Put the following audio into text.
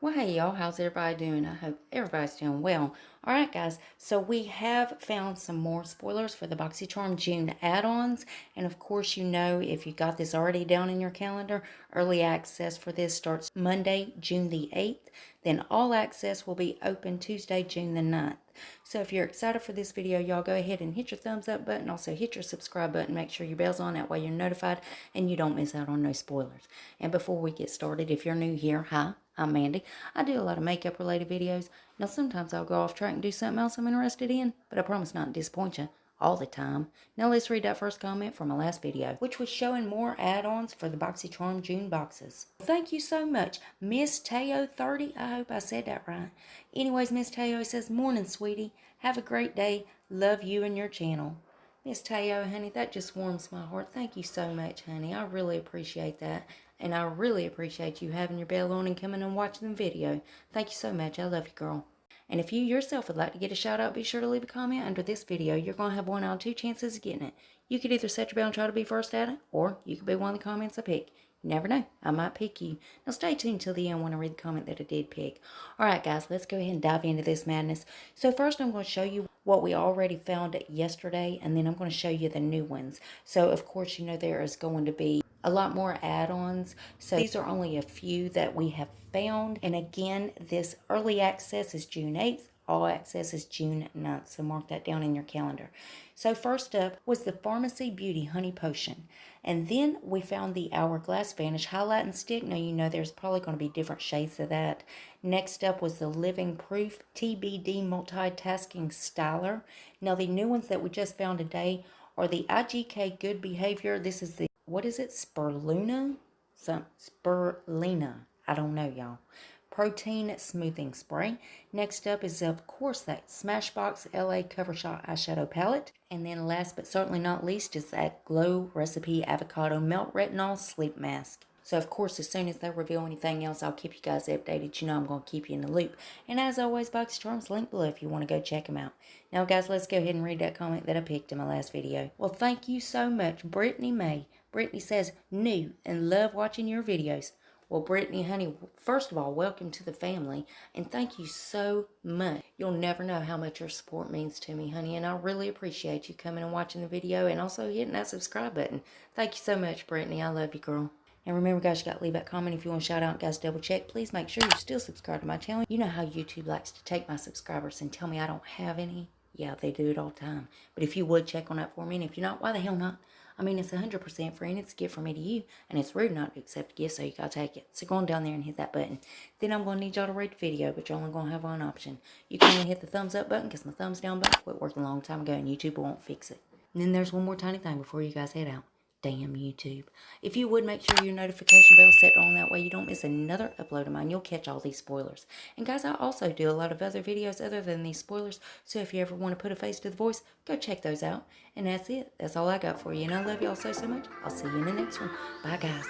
Well, hey y'all, how's everybody doing? I hope everybody's doing well. Alright guys, so we have found some more spoilers for the BoxyCharm June add-ons. And of course, you know, if you got this already down in your calendar, early access for this starts Monday, June the 8th. Then all access will be open Tuesday, June the 9th. So if you're excited for this video, y'all go ahead and hit your thumbs up button. Also hit your subscribe button. Make sure your bell's on. That way you're notified and you don't miss out on no spoilers. And before we get started, if you're new here, hi. I'm Mandy. I do a lot of makeup related videos. Now sometimes I'll go off track and do something else I'm interested in, but I promise not to disappoint you all the time. Now let's read that first comment from my last video, which was showing more add-ons for the BoxyCharm June boxes. Thank you so much, Miss Teo 30. I hope I said that right. Anyways, Miss Teo says, "Morning, sweetie. Have a great day. Love you and your channel." Miss Teo, honey, that just warms my heart. Thank you so much, honey. I really appreciate that. And I really appreciate you having your bell on and coming and watching the video. Thank you so much. I love you, girl. And if you yourself would like to get a shout out, be sure to leave a comment under this video. You're going to have one out of two chances of getting it. You could either set your bell and try to be first at it, or you could be one of the comments I pick. You never know. I might pick you. Now stay tuned till the end when I read the comment that I did pick. Alright guys, let's go ahead and dive into this madness. So first I'm going to show you what we already found yesterday, and then I'm going to show you the new ones. So of course, you know, there is going to be a lot more add-ons. So these are only a few that we have found. And again, this early access is June 8th. All access is June 9th. So mark that down in your calendar. So first up was the Pharmacy Beauty Honey Potion. And then we found the Hourglass Vanish Highlighting Stick. Now you know there's probably going to be different shades of that. Next up was the Living Proof TBD Multitasking Styler. Now the new ones that we just found today are the IGK Good Behavior. This is the, what is it? Spirulina? Spirulina. I don't know, y'all. Protein Smoothing Spray. Next up is, of course, that Smashbox LA Cover Shot Eyeshadow Palette. And then last but certainly not least is that Glow Recipe Avocado Melt Retinol Sleep Mask. So, of course, as soon as they reveal anything else, I'll keep you guys updated. You know I'm going to keep you in the loop. And as always, BoxyCharm's link below if you want to go check them out. Now, guys, let's go ahead and read that comment that I picked in my last video. Well, thank you so much, Brittany May. Brittany says, "New and love watching your videos." Well, Brittany, honey, first of all, welcome to the family, and thank you so much. You'll never know how much your support means to me, honey, and I really appreciate you coming and watching the video and also hitting that subscribe button. Thank you so much, Brittany. I love you, girl. And remember, guys, you got to leave that comment if you want to shout out. Guys, double check. Please make sure you're still subscribed to my channel. You know how YouTube likes to take my subscribers and tell me I don't have any. Yeah, they do it all the time. But if you would check on that for me, and if you're not, why the hell not? I mean, it's 100% free, and it's a gift from me to you, and it's rude not to accept a gift, so you gotta take it. So go on down there and hit that button. Then I'm gonna need y'all to rate the video, but you're only gonna have one option. You can only hit the thumbs up button, because my thumbs down button quit working a long time ago, and YouTube won't fix it. And then there's one more tiny thing before you guys head out. Damn YouTube. If you would, make sure your notification bell is set on, that way you don't miss another upload of mine. You'll catch all these spoilers. And guys, I also do a lot of other videos other than these spoilers, so if you ever want to put a face to the voice, go check those out. And that's it. That's all I got for you. And I love y'all so much. I'll see you in the next one. Bye, guys.